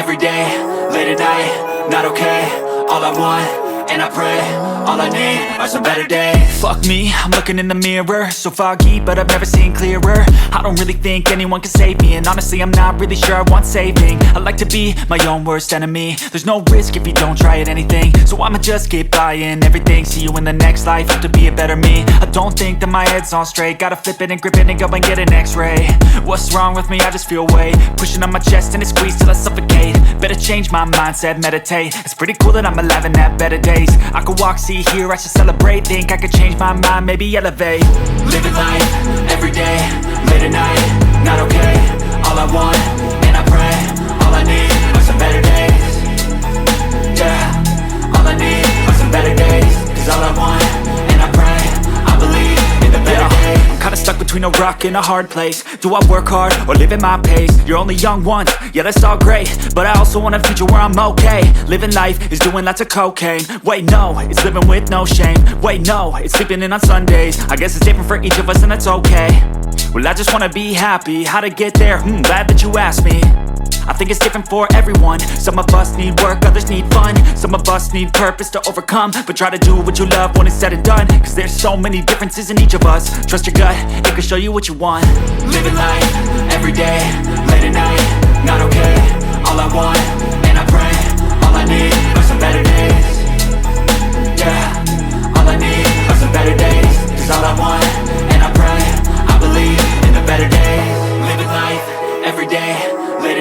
every day, late at night, not okay. All I want, and I pray, all I need are some better days. Fuck me, I'm looking in the mirror, so foggy, but I've never seen clearer. I don't really think anyone can save me, and honestly I'm not really sure I want saving. I like to be my own worst enemy. There's no risk if you don't try at anything, so I'ma just keep buying everything. See you in the next life, have to be a better me. I don't think that my head's on straight, gotta flip it and grip it and go and get an x-ray. What's wrong with me? I just feel weight pushing on my chest and it squeezes till I suffocate. Better change my mindset, meditate. It's pretty cool that I'm alive and have better days. I could walk, see, hear, I should celebrate. Think I could change my mind, maybe elevate. Living life, every day, late at night, not okay. All I want, and I pray, all I need are some better days. Yeah, all I need are some better days. Cause all I want, and I pray, I believe in the better days. I'm kinda stuck between a rock and a hard place. Do I work hard or live at my pace? You're only young once, yeah that's all great, but I also want a future where I'm okay. Living life is doing lots of cocaine. Wait no, it's living with no shame. Wait no, it's sleeping in on Sundays. I guess it's different for each of us and that's okay. Well I just wanna be happy, how to get there? Glad that you asked me. I think it's different for everyone. Some of us need work, others need fun. Some of us need purpose to overcome. But try to do what you love when it's said and done. Cause there's so many differences in each of us. Trust your gut, it can show you what you want. Living life, every day, late at night, not okay. All I want